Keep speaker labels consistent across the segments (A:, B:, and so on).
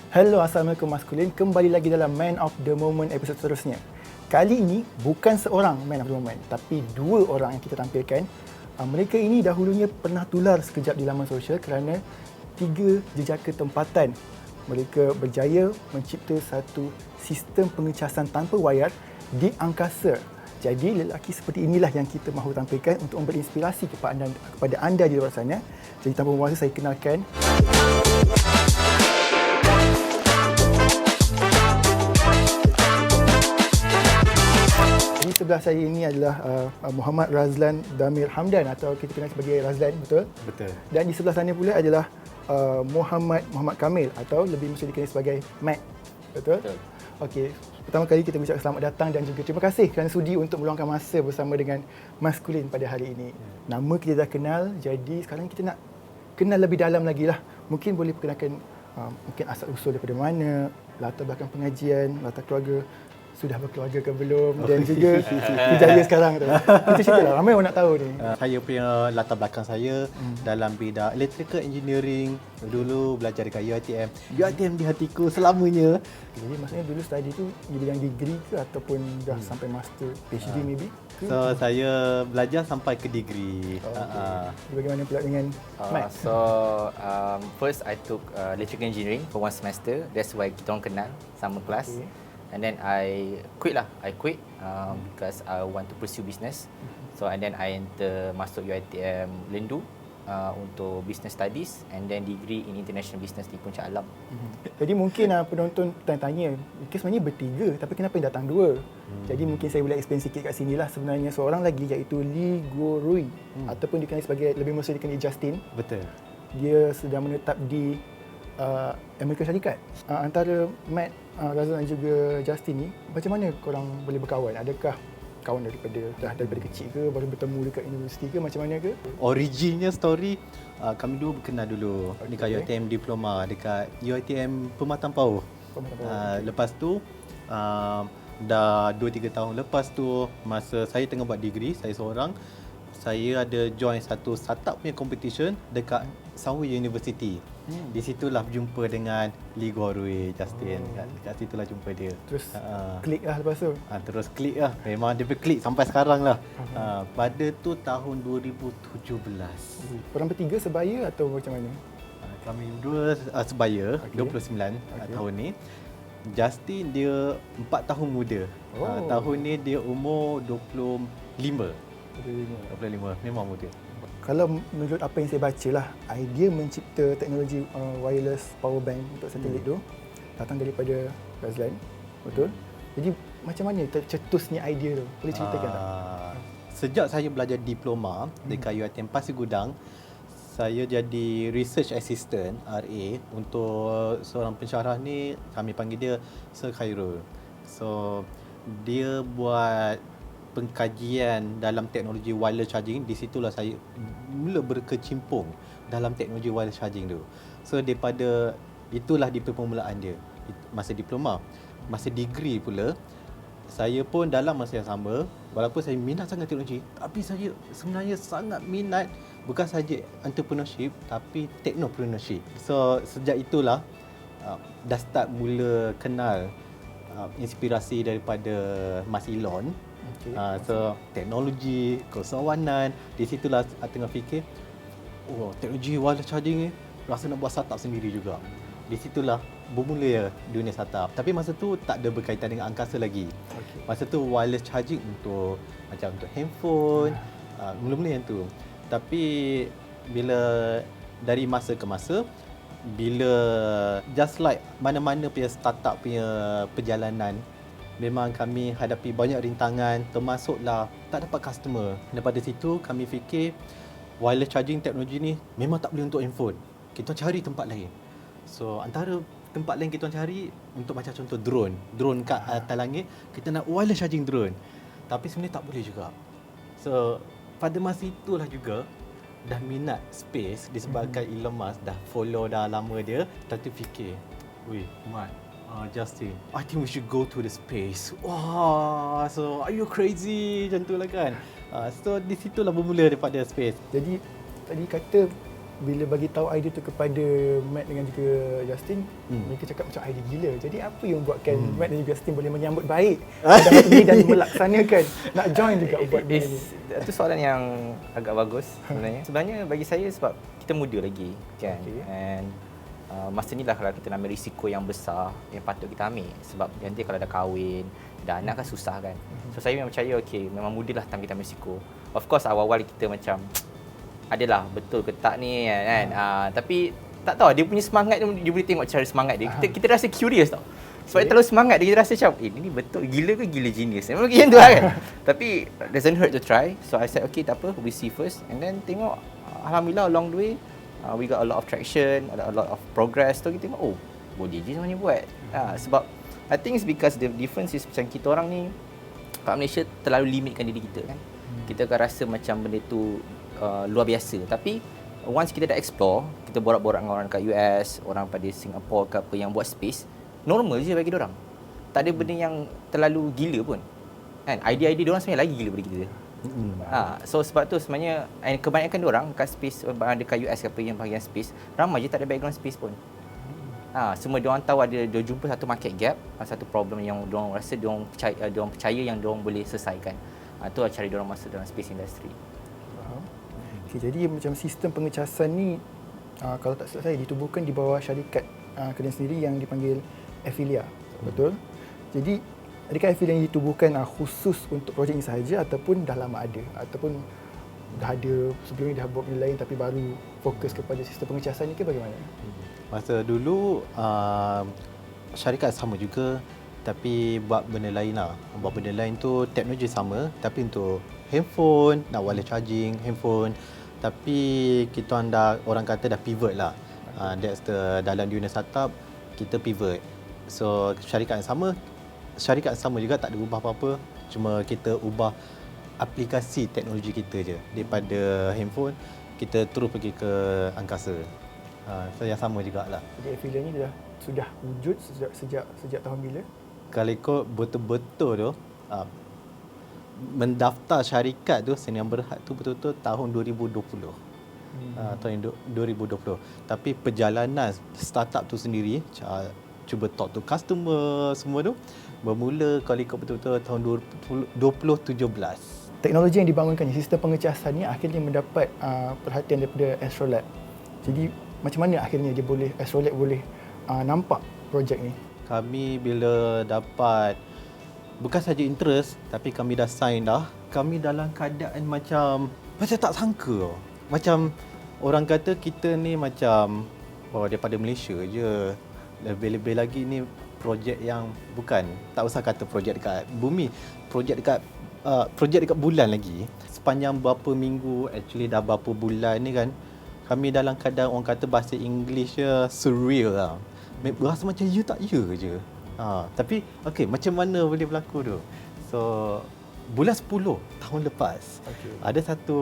A: Hello, Assalamualaikum Maskulin. Kembali lagi dalam Man of the Moment episod seterusnya. Kali ini bukan seorang Man of the Moment, tapi dua orang yang kita tampilkan. Mereka ini dahulunya pernah tular sekejap di laman sosial kerana 3 jejaka tempatan. Mereka berjaya mencipta satu sistem pengecasan tanpa wayar di angkasa. Jadi lelaki seperti inilah yang kita mahu tampilkan untuk memberi inspirasi kepada anda di luar sana. Jadi tanpa membuang masa, saya kenalkan. Di sebelah saya ini adalah Muhammad Razlan Damir Hamdan, atau kita kenal sebagai Razlan, betul?
B: Betul.
A: Dan di sebelah sana pula adalah Muhammad Kamil, atau lebih mesti dikenali sebagai Matt, betul?
B: Betul.
A: Okey, pertama kali kita mengucapkan selamat datang dan juga terima kasih kerana sudi untuk meluangkan masa bersama dengan Maskulin pada hari ini. Nama kita dah kenal, jadi sekarang kita nak kenal lebih dalam lagi lah. Mungkin boleh perkenalkan mungkin asal usul daripada mana, latar belakang pengajian, latar keluarga, sudah berkeluarga ke belum, dan juga kerjaya sekarang tu. Itu ceritalah, ramai orang nak tahu ni.
B: Saya punya latar belakang saya dalam bidang electrical engineering. Dulu belajar dekat UiTM. UiTM di hatiku selamanya.
A: Jadi maksudnya dulu study tu di bidang degree ke ataupun dah sampai master, PhD maybe? Ke?
B: So saya belajar sampai ke degree.
A: Bagaimana pula dengan Matt?
C: First I took electrical engineering for 1 semester. That's why kita orang kenal sama kelas.
A: Okay.
C: And then I quit because I want to pursue business. So and then I masuk UiTM Lendu untuk business studies and then degree in international business di Puncak Alam.
A: Jadi mungkin penonton tanya, mungkin sebenarnya bertiga tapi kenapa yang datang dua? Jadi mungkin saya boleh explain sikit kat sini lah. Sebenarnya seorang lagi iaitu Lee Guo Rui ataupun dikenali sebagai, lebih mesti dikenali Justin.
B: Betul.
A: Dia sedang menetap di Amerika Syarikat. Antara Matt, Razlan dan juga Justin ni, macam mana korang boleh berkawan? Adakah kawan daripada kecil ke, baru bertemu dekat universiti ke, macam mana ke?
B: Originnya story, kami dulu berkenal dulu dekat UiTM Diploma, dekat UiTM Pematang Pauh. Lepas tu dah 2-3 tahun lepas tu, masa saya tengah buat degree, saya seorang, saya ada join satu startup punya competition dekat Sunway University. Di situlah berjumpa dengan Lee Guo Rui, Justin. Dekat situlah jumpa dia.
A: Terus klik lah lepas tu?
B: Terus klik lah. Memang dia klik sampai sekarang lah. Pada tu tahun 2017.
A: Korang bertiga sebaya atau macam mana?
B: Kami dua sebaya, 29 tahun ni. Justin dia 4 tahun muda. Tahun ni dia umur 25. Memang muda.
A: Kalau menurut apa yang saya baca lah, idea mencipta teknologi wireless power bank untuk satelit tu datang daripada Razlan, betul? Jadi macam mana tercetusnya idea tu? Boleh ceritakan tak?
B: Sejak saya belajar diploma dekat UiTM Pasir Gudang, saya jadi research assistant RA untuk seorang pensyarah ni, kami panggil dia Sir Khairul. So dia buat pengkajian dalam teknologi wireless charging. Di situlah saya mula berkecimpung dalam teknologi wireless charging tu. So daripada itulah di permulaan dia masa diploma. Masa degree pula, saya pun dalam masa yang sama, walaupun saya minat sangat teknologi, tapi saya sebenarnya sangat minat bukan saja entrepreneurship tapi technopreneurship. So sejak itulah dah start mula kenal inspirasi daripada Mas Elon. So teknologi, kesewanan, di situlah tengah fikir, teknologi wireless charging ni rasa nak buat startup sendiri juga. Di situlah bermula dunia startup. Tapi masa tu tak ada berkaitan dengan angkasa lagi. Masa tu wireless charging untuk handphone, mula-mula yang tu. Tapi bila dari masa ke masa, bila just like mana-mana punya startup punya perjalanan, memang kami hadapi banyak rintangan, termasuklah tak dapat customer. Daripada situ kami fikir wireless charging teknologi ni memang tak boleh untuk handphone. Kita cari tempat lain. So antara tempat lain kita cari untuk macam contoh drone kat atas langit, kita nak wireless charging drone. Tapi sebenarnya tak boleh juga. So pada masa itulah juga dah minat space disebabkan Elon Musk dah follow dah lama dia, tak terfikir, weh Mat, Justin, I think we should go to the space. Wah, so are you crazy? Macam tu lah kan. So di situlah bermula daripada space.
A: Jadi tadi kata bila bagi tahu idea tu kepada Matt dengan juga Justin, mereka cakap macam idea gila. Jadi apa yang buatkan Matt dan juga Justin boleh menyambut baik pada hari ini dan melaksanakan nak join juga buat benda ni?
C: Itu soalan yang agak bagus sebenarnya. Sebenarnya bagi saya sebab kita muda lagi kan.
A: Okay.
C: And masa ni lah kalau kita ambil risiko yang besar yang patut kita ambil. Sebab nanti kalau dah kahwin, dah anak kan susah kan. So saya memang percaya memang mudah lah time kita ambil risiko. Of course awal-awal kita macam adalah betul ke tak ni kan. Tapi tak tahu dia punya semangat dia boleh tengok cara semangat dia. Kita rasa curious tau. Sebab dia terlalu semangat dia, kita rasa macam ini betul gila ke gila genius. Memang macam tu lah kan. Tapi doesn't hurt to try. So I said okay tak apa, we see first and then tengok alhamdulillah along the way we got a lot of traction, a lot of progress. So kita tengok boleh je sebenarnya buat. Sebab I think it's because the difference is macam kita orang ni kat Malaysia terlalu limitkan diri kita kan. Kita akan rasa macam benda tu luar biasa. Tapi once kita dah explore, kita borak-borak dengan orang kat US, orang pada Singapore ke apa yang buat space, normal je bagi diorang. Tak ada benda yang terlalu gila pun. Kan? Idea-idea diorang sebenarnya lagi gila daripada kita. So sebab tu sebenarnya kebanyakan diorang kat space, dekat US ke apa yang bahagian space, ramai je tak ada background space pun. Semua diorang tahu dia jumpa satu market gap, satu problem yang diorang rasa diorang percaya yang diorang boleh selesaikan. Tu cara diorang masuk dalam space industry.
A: Okay, jadi macam sistem pengecasan ni kalau tak silap saya ditubuhkan di bawah syarikat Kalian sendiri yang dipanggil Afilia, betul? Jadi adakah Afilia yang ditubuhkan khusus untuk projek ini sahaja ataupun dah lama ada ataupun dah ada sebelum ni dah buat benda lain tapi baru fokus kepada sistem pengecasan ni ke bagaimana?
B: Masa dulu syarikat sama juga tapi buat benda lain lah. Buat benda lain tu teknologi sama tapi untuk handphone, nak wireless charging handphone. Tapi kita orang kata dah pivot lah. That's the dalam dunia startup kita pivot. So syarikat yang sama juga tak ada ubah apa-apa. Cuma kita ubah aplikasi teknologi kita je. Daripada handphone kita terus pergi ke angkasa. So yang sama jugalah.
A: Jadi Afilia ni sudah wujud sejak tahun bila?
B: Kalau ikut betul-betul tu mendaftar syarikat tu Senyum Berhad tu betul-betul tahun 2020. Tahun 2020. Tapi perjalanan startup tu sendiri cuba talk to customer semua tu bermula kalau ikut betul-betul tahun 2017.
A: Teknologi yang dibangunkan, sistem pengecasan ni akhirnya mendapat perhatian daripada Astrolab. Jadi macam mana akhirnya Astrolab boleh nampak projek ni?
B: Kami bila dapat bukan saja interest tapi kami dah sign dah. Kami dalam keadaan macam tak sangka. Macam orang kata kita ni macam daripada Malaysia je. Lebih-lebih lagi ni projek yang bukan, tak usah kata projek dekat bumi, projek dekat bulan lagi. Sepanjang berapa minggu, actually dah berapa bulan ni kan, kami dalam keadaan orang kata bahasa English surreal lah. Berasa macam you tak you je. Tapi macam mana boleh berlaku tu? So bulan 10 tahun lepas ada satu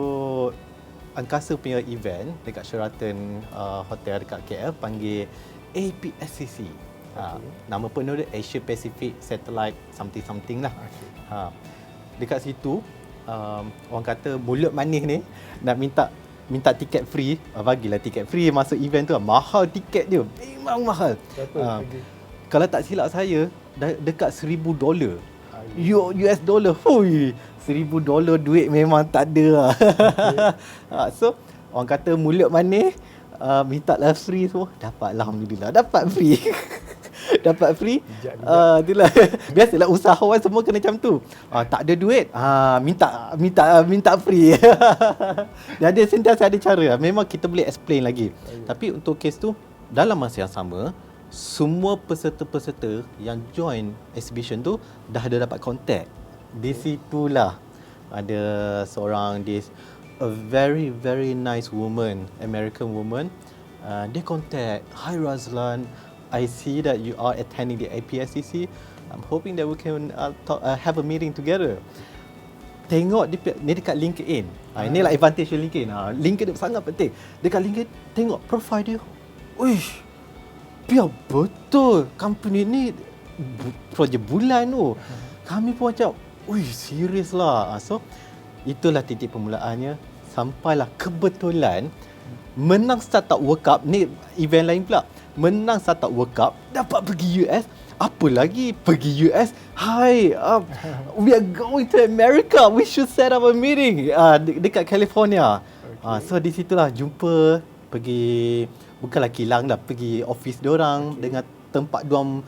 B: angkasa punya event dekat Sheraton Hotel dekat KL panggil APSCC. Nama penuh dia Asia Pacific Satellite something lah. Dekat situ orang kata mulut manis ni nak minta tiket free, bagilah tiket free masuk event tu. Mahal tiket dia, memang mahal. Kalau tak silap saya dekat $1,000 US dollar. Hui, $1,000 duit memang tak ada lah. So orang kata mulut manis, minta lah free semua, dapat alhamdulillah, dapat free. Dapat free. Itulah. Biasalah usahawan semua kena macam tu. Tak ada duit, minta free. Dia sentiasa ada cara. Memang kita boleh explain lagi. Tapi untuk kes tu dalam masa yang sama, semua peserta-peserta yang join exhibition tu dah ada dapat contact. Di situlah ada seorang a very very nice woman, American woman. Dia contact, "Hi Razlan, I see that you are attending the APSCC. I'm hoping that we can have a meeting together." Tengok ni dekat LinkedIn. Inilah advantage LinkedIn. LinkedIn sangat penting. Dekat LinkedIn tengok profile dia. Uish, biar betul company ni projek bulan tu. Kami pun macam, serius lah. So itulah titik permulaannya. Sampailah kebetulan menang Startup World Cup ni, event lain pula, menang Startup World Cup, dapat pergi US. Apa lagi pergi US? Hi, we are going to America. We should set up a meeting dekat California. So di situlah jumpa, pergi, bukanlah kilang dah, pergi office diorang dengan tempat diorang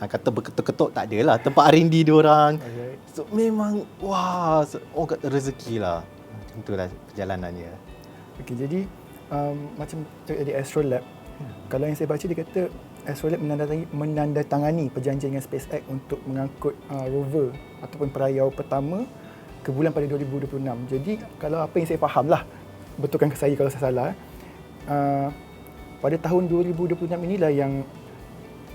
B: kata berketuk-ketuk tak adalah, tempat R&D diorang. So memang wah, orang kata rezeki lah. Macam itulah perjalanannya.
A: Okey, jadi macam di Astrolab, kalau yang saya baca dia kata Astrolab menandatangani perjanjian dengan SpaceX untuk mengangkut rover ataupun perayau pertama ke bulan pada 2026. Jadi kalau apa yang saya faham lah, betulkan ke saya kalau saya salah, pada tahun 2026 inilah yang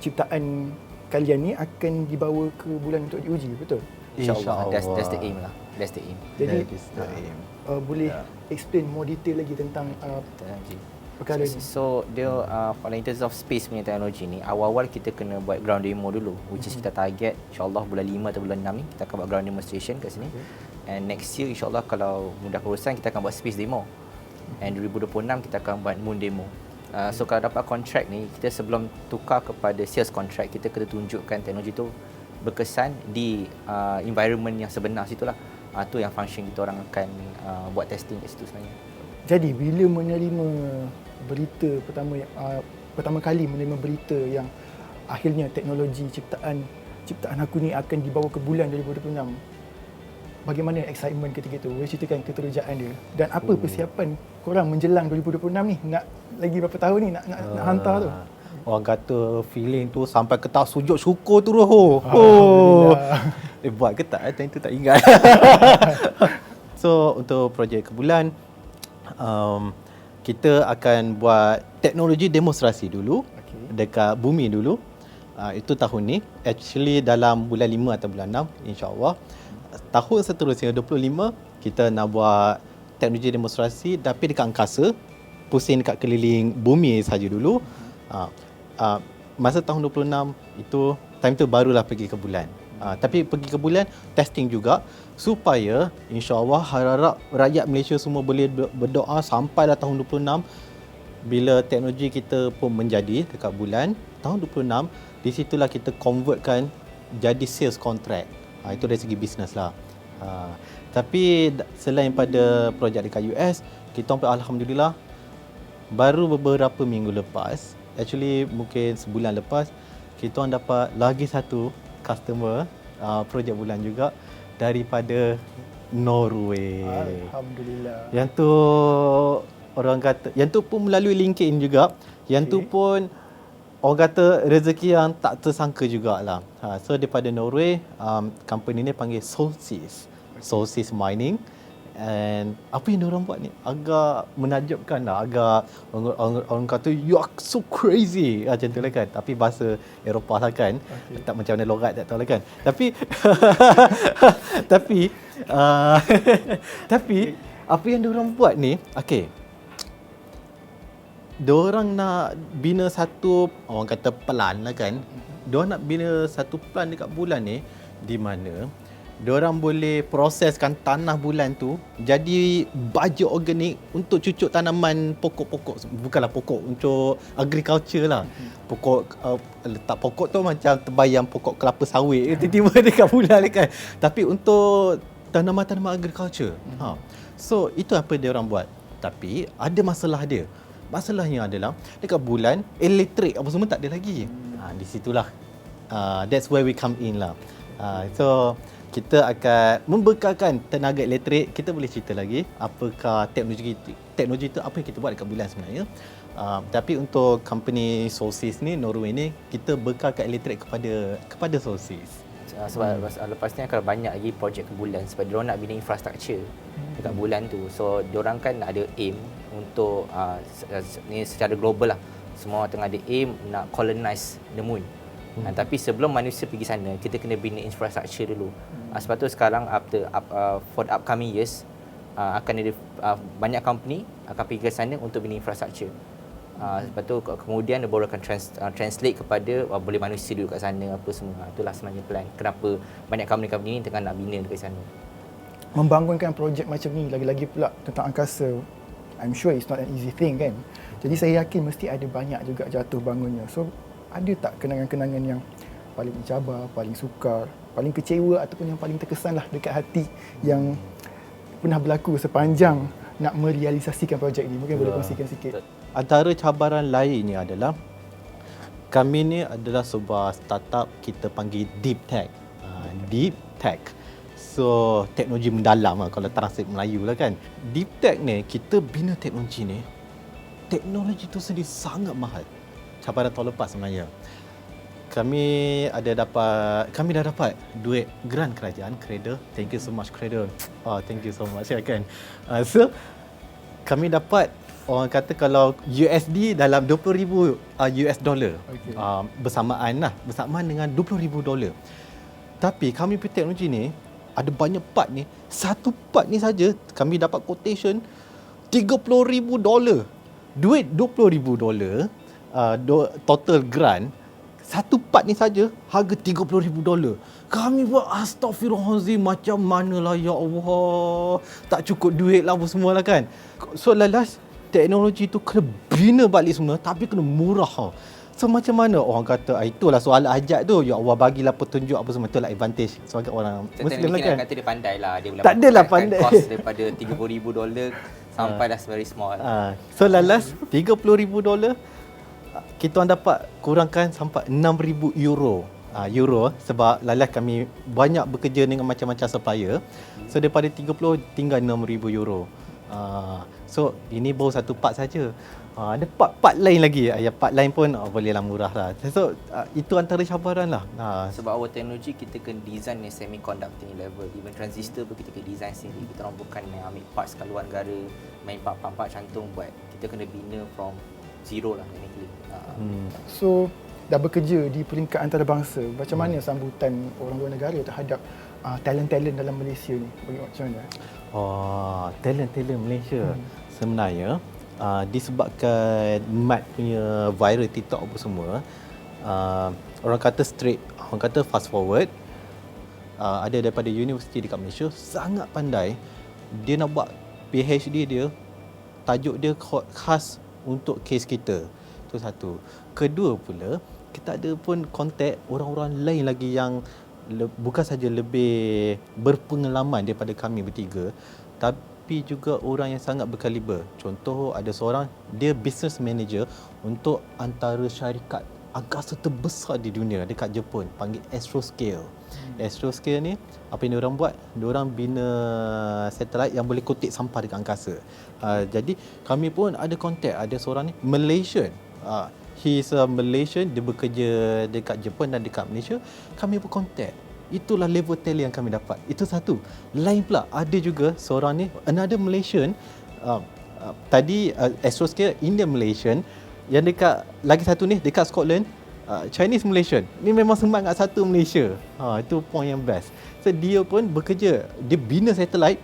A: ciptaan kalian ni akan dibawa ke bulan untuk diuji, betul?
C: InsyaAllah. That's the aim lah. That's the aim.
A: Jadi
B: That is the aim.
A: boleh explain more detail lagi tentang perkara ni?
C: So dia kalau in terms of space punya teknologi ni, awal-awal kita kena buat ground demo dulu, which is kita target insyaAllah bulan 5 atau bulan 6 ni kita akan buat ground demonstration kat sini. And next year insyaAllah kalau mudah urusan kita akan buat space demo. And 2026 kita akan buat moon demo. So kalau dapat kontrak ni, kita sebelum tukar kepada sales contract, kita kena tunjukkan teknologi tu berkesan di environment yang sebenar situlah. Tu yang function kita orang akan buat testing kat situ sebenarnya.
A: Jadi bila menerima berita pertama kali menerima berita yang akhirnya teknologi ciptaan aku ni akan dibawa ke bulan 2026, bagaimana excitement ketika itu? Boleh ceritakan keterujaan dia dan apa persiapan korang menjelang 2026 ni? Nak lagi berapa tahun ni nak hantar tu?
B: Orang kata feeling tu sampai ke tahap sujud syukur tu buat ke tak? Time tu tak ingat. So untuk projek ke bulan, kita akan buat teknologi demonstrasi dulu dekat bumi dulu. Itu tahun ni. Actually dalam bulan 5 atau bulan 6 insya-Allah. Tahun seterusnya 25 kita nak buat teknologi demonstrasi tapi dekat angkasa, pusing dekat keliling bumi saja dulu. Masa tahun 26 itu time tu barulah pergi ke bulan. Tapi pergi ke bulan testing juga supaya insya-Allah harap rakyat Malaysia semua boleh berdoa sampailah tahun 26 bila teknologi kita pun menjadi dekat bulan tahun 26, di situlah kita convertkan jadi sales contract. Itu dari segi bisnes lah. Tapi selain pada projek dekat US, kita alhamdulillah baru beberapa minggu lepas, actually mungkin sebulan lepas, kita orang dapat lagi satu customer projek bulan juga daripada Norway.
A: Alhamdulillah.
B: Yang tu orang kata, yang tu pun melalui LinkedIn juga. Yang tu pun orang kata rezeki yang tak tersangka jugalah. So daripada Norway, company ni panggil Solstice. Solstice Mining. And apa yang diorang buat ni agak menakjubkan lah, agak orang kata you are so crazy macam tu lah kan, tapi bahasa Eropah lah kan, tak macam mana logat tak tahu lah kan, tapi tapi apa yang diorang buat ni, diorang nak bina satu, orang kata plan lah kan, diorang nak bina satu plan dekat bulan ni di mana diorang boleh proseskan tanah bulan tu jadi baja organik untuk cucuk tanaman pokok-pokok, bukanlah pokok, untuk agriculture lah. Pokok letak pokok tu macam terbayang pokok kelapa sawit tiba-tiba dekat bulan kan, tapi untuk tanaman-tanaman agriculture. So itu apa diorang buat. Tapi ada masalah dia. Masalahnya adalah dekat bulan elektrik apa semua tak ada lagi. Di situlah that's where we come in lah. So kita akan membekalkan tenaga elektrik. Kita boleh cerita lagi apakah teknologi itu apa yang kita buat dekat bulan sebenarnya. Tapi untuk company Solstice ni, Norway ni, kita bekalkan elektrik kepada Solstice.
C: Sebab lepas ni akan banyak lagi projek ke bulan sebab diorang nak bina infrastruktur dekat bulan tu. So diorang kan ada aim untuk ni secara global lah. Semua tengah ada aim nak colonize the moon. Tapi sebelum manusia pergi sana, kita kena bina infrastruktur dulu. Sebab tu sekarang for the upcoming years akan ada banyak company akan pergi ke sana untuk bina infrastruktur. Sebab tu kemudian dia baru akan translate kepada boleh manusia duduk kat sana apa semua. Itulah sebenarnya plan. Kenapa banyak company-company ni tengah nak bina dekat sana.
A: Membangunkan projek macam ni, lagi-lagi pula tentang angkasa, I'm sure it's not an easy thing kan. Jadi saya yakin mesti ada banyak juga jatuh bangunnya. So ada tak kenangan-kenangan yang paling mencabar, paling sukar, paling kecewa ataupun yang paling terkesan lah dekat hati yang pernah berlaku sepanjang nak merealisasikan projek ni? Mungkin boleh kongsikan sikit.
B: Antara cabaran lainnya adalah kami ni adalah sebuah startup kita panggil Deep Tech. Deep Tech. So, teknologi mendalam lah kalau translate Melayu lah kan. Deep Tech ni, kita bina teknologi ni, teknologi tu sendiri sangat mahal. Cabaran tahun lepas sebenarnya. Kami dah dapat duit grant kerajaan, Cradle. Thank you so much Cradle. Thank you so much ya kan. So, kami dapat orang kata kalau USD dalam 20,000 US dollar.
A: Okay.
B: Bersamaan dengan 20,000 dolar. Tapi kami punya teknologi ni ada banyak part ni. Satu part ni saja kami dapat quotation 30,000 dolar. Duit 20,000 dolar total grant. Satu part ni saja harga 30,000 dolar. Kami buat astaghfirullahalazim, macam manalah ya Allah. Tak cukup duit lah apa semua lah kan. So last teknologi tu kena bina balik semua tapi kena murah. So macam mana orang kata itulah soal hajat tu. Ya Allah bagilah petunjuk apa semua, itulah advantage sebagai orang Muslim lah kan.
C: Kata dia pandai lah. Dia boleh
B: Tak adalah pandai.
C: Cost daripada 30,000 dolar sampai dah very small.
B: So last 30,000 dolar kita orang dapat kurangkan sampai 6,000 euro. Euro sebab lalas kami banyak bekerja dengan macam-macam supplier. So daripada 30 tinggal 6,000 euro. So ini baru satu part saja. Ada part lain lagi. Part lain pun bolehlah murah lah. So itu antara cabaran lah.
C: Sebab our teknologi kita kena design ni semiconductor ni level. Even transistor pun kita kena design sendiri. Kita orang bukan ambil parts kat luar negara, main part cantung buat. Kita kena bina from zero lah technically.
A: So dah bekerja di peringkat antarabangsa, macam mana sambutan orang luar negara terhadap talent-talent dalam Malaysia ni? Macam mana?
B: Talent Malaysia. Sebenarnya disebabkan Mat punya viral TikTok apa semua, orang kata straight, orang kata fast forward, ada daripada universiti dekat Malaysia sangat pandai. Dia nak buat PhD dia, tajuk dia khas untuk kes kita. Itu satu. Kedua pula, kita ada pun kontak orang-orang lain lagi yang bukan saja lebih berpengalaman daripada kami bertiga, tapi juga orang yang sangat berkaliber. Contoh, ada seorang, dia business manager untuk antara syarikat angkasa terbesar di dunia dekat Jepun, panggil Astroscale. Astroscale ni, apa yang diorang buat? Diorang bina satelit yang boleh kutip sampah dekat angkasa. Jadi kami pun ada kontak, ada seorang ni Malaysian. He is a Malaysian, dia bekerja dekat Jepun dan dekat Malaysia. Kami pun kontak. Itulah level talent yang kami dapat. Itu satu. Lain pula, ada juga seorang ni, another Malaysian, tadi Astroscale, Indian Malaysian, yang dekat, lagi satu ni dekat Scotland, Chinese Malaysian. Ni memang semangat satu Malaysia. Itu point yang best. So dia pun bekerja, dia bina satelit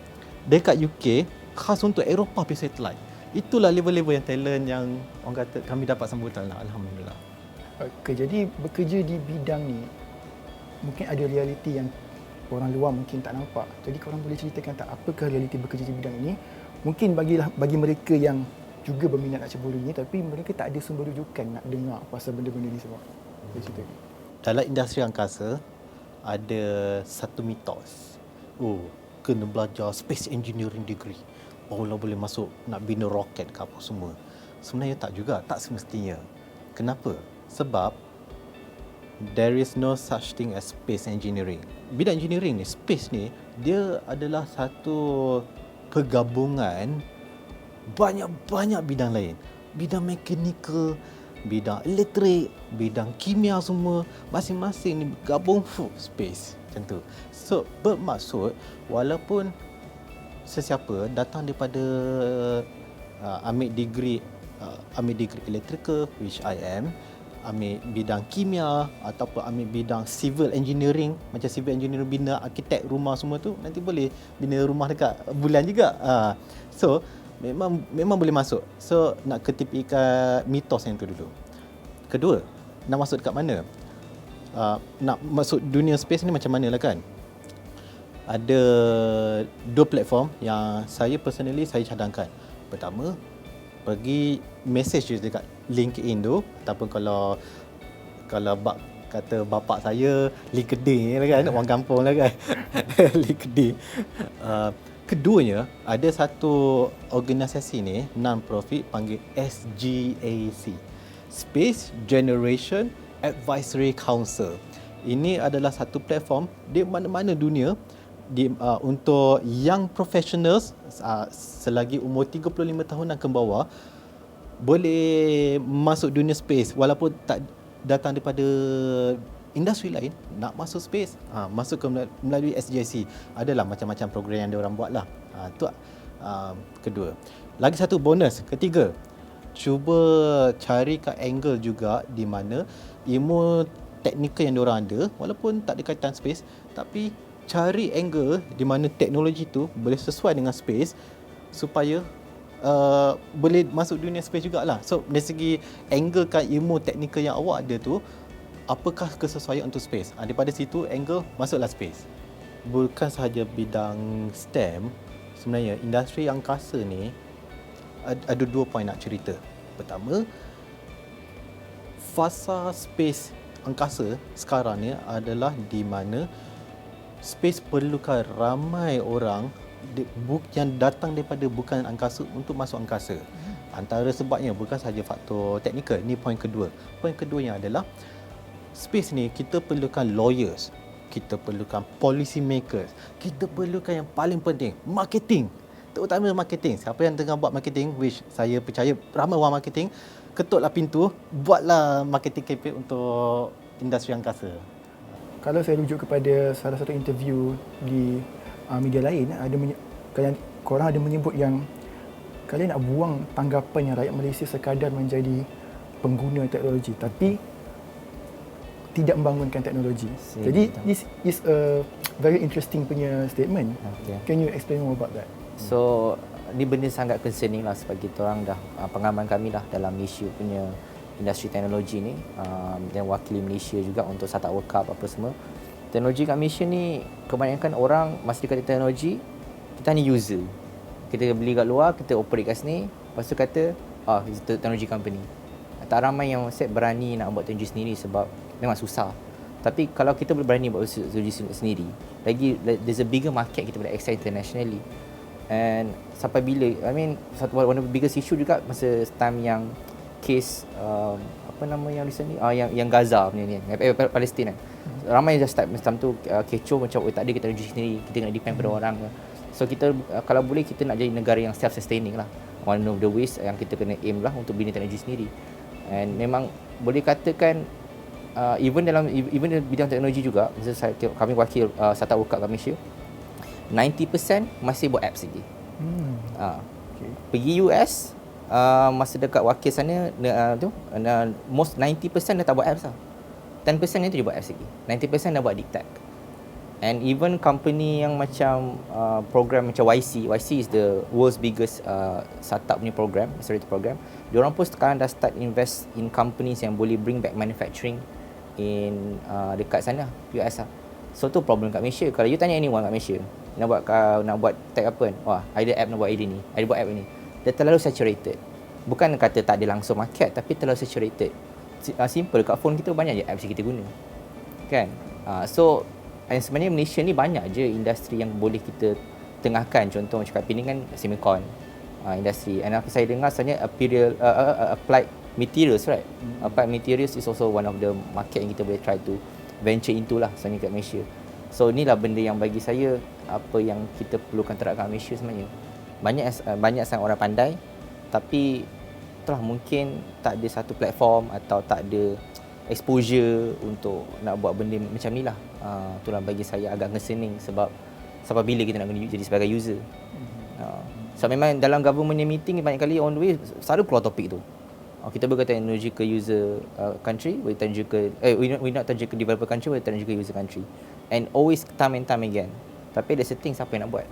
B: dekat UK khas untuk Eropah punya satelit. Itulah level-level yang talent yang orang kata kami dapat sambutan lah. Alhamdulillah.
A: Okay, jadi bekerja di bidang ni mungkin ada realiti yang orang luar mungkin tak nampak. Jadi korang boleh ceritakan tak apakah realiti bekerja di bidang ini? Mungkin bagi mereka yang juga berminat nak ceburi ni tapi mereka tak ada sumber rujukan nak dengar pasal benda-benda ni semua. Boleh cerita?
B: Dalam industri angkasa ada satu mitos. Kena belajar space engineering degree. Barulah boleh masuk nak bina roket ke apa semua. Sebenarnya tak juga, tak semestinya. Kenapa? Sebab there is no such thing as space engineering. Bidang engineering ni, space ni, dia adalah satu pergabungan banyak-banyak bidang lain. Bidang mekanikal, bidang elektrik, bidang kimia semua. Masing-masing ni gabung space. Macam tu. So, bermaksud walaupun sesiapa datang daripada ambil degree electrical, which I am, ambil bidang kimia ataupun ambil bidang civil engineering, macam civil engineering bina arkitek rumah semua tu, nanti boleh bina rumah dekat bulan juga. So memang boleh masuk. So nak ketipikan mitos yang tu dulu. Kedua, nak masuk dekat mana? Nak masuk dunia space ni macam mana lah kan? Ada dua platform yang saya personally saya cadangkan. Pertama, pergi message je dekat LinkedIn tu, ataupun kalau kata bapak saya LinkedIn lah kan, orang kampung lah kan. LinkedIn. Keduanya, ada satu organisasi ni non-profit panggil SGAC, Space Generation Advisory Council. Ini adalah satu platform di mana-mana dunia untuk young professionals selagi umur 35 tahunan ke bawah boleh masuk dunia space walaupun tak datang daripada industri lain, nak masuk space, masuk ke melalui SGIC. Adalah macam-macam program yang diorang buat lah. Itu kedua. Lagi satu bonus, ketiga, cuba cari kat angle juga di mana ilmu teknikal yang diorang ada, walaupun tak ada kaitan space, tapi cari angle di mana teknologi tu boleh sesuai dengan space supaya boleh masuk dunia space jugalah. So dari segi angle kan ilmu teknikal yang awak ada tu, apakah kesesuaian untuk space? Daripada situ angle masuklah space. Bukan sahaja bidang STEM, sebenarnya industri angkasa ni ada 2 poin nak cerita. Pertama, fasa space angkasa sekarang ni adalah di mana space perlukan ramai orang yang datang daripada bukan angkasa untuk masuk angkasa. Antara sebabnya bukan sahaja faktor teknikal. Ini poin kedua. Poin keduanya adalah space ni kita perlukan lawyers, kita perlukan policy makers, kita perlukan yang paling penting, marketing. Terutama marketing. Siapa yang tengah buat marketing, which saya percaya ramai orang marketing, ketutlah pintu, buatlah marketing campaign untuk industri angkasa.
A: Kalau saya rujuk kepada salah satu interview di media lain, korang ada menyebut yang kalian nak buang tanggapan yang rakyat Malaysia sekadar menjadi pengguna teknologi tapi tidak membangunkan teknologi. Jadi this is a very interesting punya statement.
C: Okay.
A: Can you explain more about that?
C: So ni benda sangat concerning lah sebab kita orang dah pengalaman kami dah dalam Malaysia punya industri teknologi ni, dan wakili Malaysia juga untuk Startup World Cup apa semua. Teknologi kat Malaysia ni kebanyakan orang masa dia kata teknologi, kita hanya user. Kita beli kat luar, kita operate kat sini, lepas tu kata it's a technology company. Tak ramai yang berani nak buat teknologi sendiri sebab memang susah. Tapi kalau kita berani buat teknologi sendiri, lagi there's a bigger market kita boleh access internationally. And sampai bila, one of the biggest issue juga masa time yang case apa nama yang recently yang Gaza punya ni, Palestin kan. Ramai dah start macam tu kecoh macam tak ada kita teknologi sendiri, kita kena depend pada orang. So kita kalau boleh kita nak jadi negara yang self sustaining lah. One of the ways yang kita kena aim lah untuk bina teknologi sendiri. And memang boleh katakan even dalam bidang teknologi juga, misalnya kami wakil Startup World Cup kat Malaysia, 90% masih buat apps lagi. Okay. Pergi US, masa dekat wakil sana most 90% dah tak buat apps lah. 10% itu dia buat apps lagi. 90% dah buat deep tech. And even company yang macam program macam YC is the world's biggest startup punya program, accelerator program. Diorang pun sekarang dah start invest in companies yang boleh bring back manufacturing in dekat sana, US lah. So tu problem kat Malaysia. Kalau you tanya anyone kat Malaysia, nak buat tech apa kan? Wah, ada app nak buat idea ni, ada buat app ni. Dia terlalu saturated. Bukan kata tak ada langsung market, tapi terlalu saturated. Simple, kat phone kita banyak je apps yang kita guna. Kan? So sebenarnya Malaysia ni banyak je industri yang boleh kita tengahkan. Contoh macam kat Penang kan semicon industri. And saya dengar sebenarnya applied materials, right? Applied materials is also one of the market yang kita boleh try to venture into lah sebenarnya kat Malaysia. So inilah benda yang bagi saya apa yang kita perlukan terhadap Malaysia sebenarnya. Banyak sangat orang pandai, tapi itulah mungkin tak ada satu platform atau tak ada exposure untuk nak buat benda macam ni lah. Itulah bagi saya agak concerning sebab sampai bila kita nak jadi sebagai user. So memang dalam government meeting banyak kali on the way selalu keluar topik tu. Kita berkata teknologi ke user country, we not teknologi ke developer country, we teknologi ke user country. And always time and time again. Tapi ada setting siapa yang nak buat.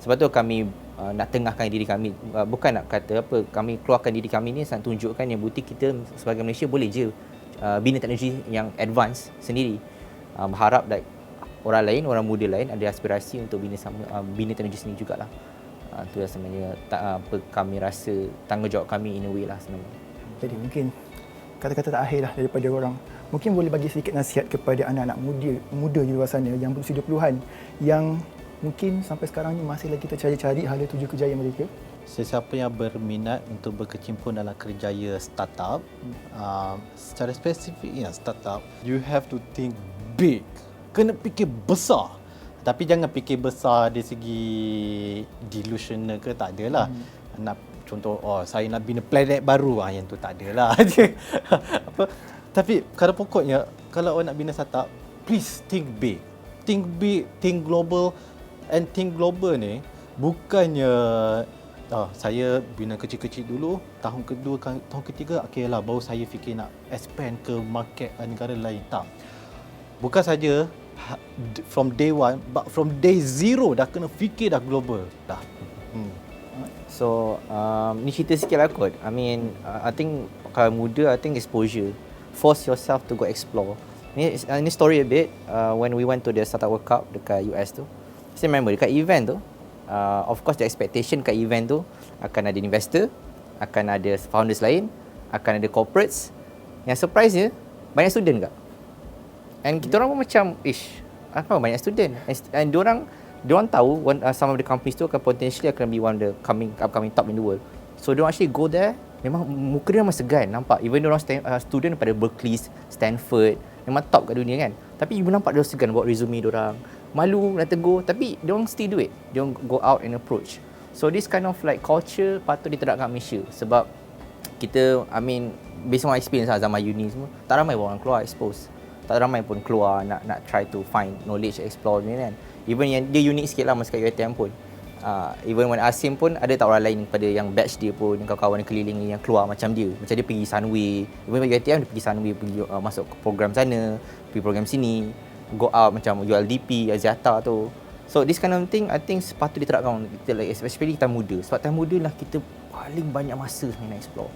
C: Sebab tu kami nak tengahkan diri kami, bukan nak kata apa, kami keluarkan diri kami ni sangat tunjukkan yang bukti kita sebagai Malaysia boleh je bina teknologi yang advance sendiri. Berharap orang lain, orang muda lain ada aspirasi untuk bina teknologi sendiri jugalah. Itu yang sebenarnya apa kami rasa tanggungjawab kami in a way lah sebenarnya.
A: Jadi mungkin kata-kata terakhir lah daripada orang. Mungkin boleh bagi sedikit nasihat kepada anak-anak muda di luar sana yang berusia 20-an yang mungkin sampai sekarang ni masih lagi tercari-cari hala tuju kejayaan mereka.
B: Sesiapa yang berminat untuk berkecimpung dalam kerjaya startup, secara spesifiknya startup, you have to think big. Kena fikir besar. Tapi jangan fikir besar dari segi delusional ke, tak adalah. Nak contoh, saya nak bina planet baru, yang tu tak adalah. Apa? Tapi pada pokoknya, kalau awak nak bina startup, please think big. Think big, think global. And think global ni bukannya saya bina kecil-kecil dulu, tahun kedua, tahun ketiga, okey lah, baru saya fikir nak expand ke market negara lain. Tak. Bukan saja from day one, but from day zero dah kena fikir dah global. Dah.
C: So, ni cerita sikit lah kot. I mean, I think kalau muda, I think exposure. Force yourself to go explore. Ini story a bit, when we went to the Startup World Cup dekat US tu. Saya remember dekat event tu, of course the expectation kat event tu akan ada investor, akan ada founders lain, akan ada corporates. Yang surprise dia, banyak student kat. And kita orang pun macam, apa banyak student. And diorang tahu some of the companies tu akan potentially akan be one of the upcoming top in the world. So diorang actually go there, memang muka dia memang segan, nampak. Even diorang student daripada Berkeley, Stanford, memang top kat dunia kan. Tapi ibu nampak diorang segan buat resume diorang. Malu nak tegur, tapi diorang still do it. Diorang go out and approach. So this kind of like culture patut diterapkan kat Malaysia. Sebab kita, I mean, based on my experience lah, zaman uni semua, tak ramai orang keluar expose. Tak ramai pun keluar nak try to find knowledge, explore ni kan. Even yang dia unik sikit lah masa kat UiTM pun. Even when Asim pun ada tak orang lain pada yang batch dia pun, yang kawan-kawan yang keliling yang keluar macam dia. Macam dia pergi Sunway. Even kat UiTM dia pergi Sunway, pergi masuk program sana, pergi program sini. Go out macam ULDP, Aziata tu. So this kind of thing I think patut diterapkan kita, like, especially time muda. Sebab time muda lah kita paling banyak masa sebenarnya nak explore.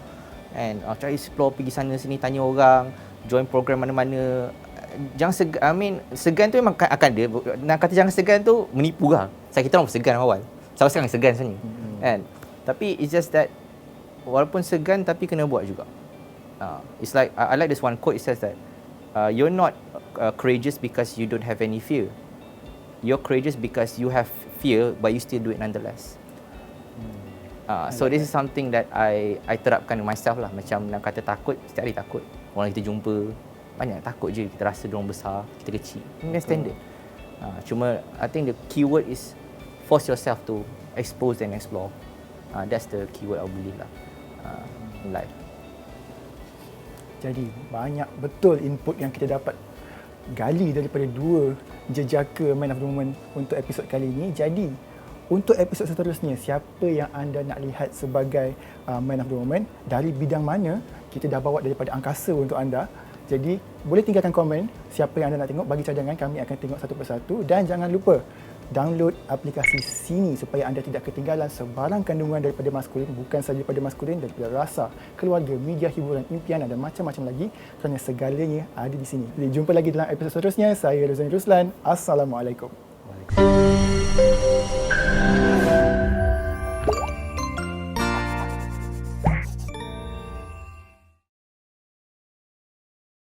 C: And try explore, pergi sana sini, tanya orang, join program mana-mana. Jangan segan tu memang akan ada. Nak kata jangan segan tu menipu lah. Kita orang segan awal. Sampai sekarang segan sebenarnya. Kan? Tapi it's just that walaupun segan tapi kena buat juga. It's like I like this one quote. It says that you're not courageous because you don't have any fear. You're courageous because you have fear but you still do it nonetheless. So this is something that I terapkan myself lah. Macam nak kata takut, setiap hari takut. Orang kita jumpa banyak takut je, kita rasa diorang besar, kita kecil. Ini standard. Cuma I think the keyword is force yourself to expose and explore. That's the keyword I believe lah in life.
A: Jadi banyak betul input yang kita dapat gali daripada dua jejaka Man of the Moment untuk episod kali ini. Jadi untuk episod seterusnya, siapa yang anda nak lihat sebagai Man of the Moment, dari bidang mana, kita dah bawa daripada angkasa untuk anda. Jadi boleh tinggalkan komen siapa yang anda nak tengok, bagi cadangan, kami akan tengok satu persatu. Dan jangan lupa download aplikasi Sini supaya anda tidak ketinggalan sebarang kandungan daripada maskulin, bukan sahaja daripada maskulin, daripada rasa, keluarga, media hiburan, impian dan macam-macam lagi, kerana segalanya ada di sini. Jadi jumpa lagi dalam episod seterusnya. Saya Rozani Ruslan. Assalamualaikum.
B: Waalaikumsalam.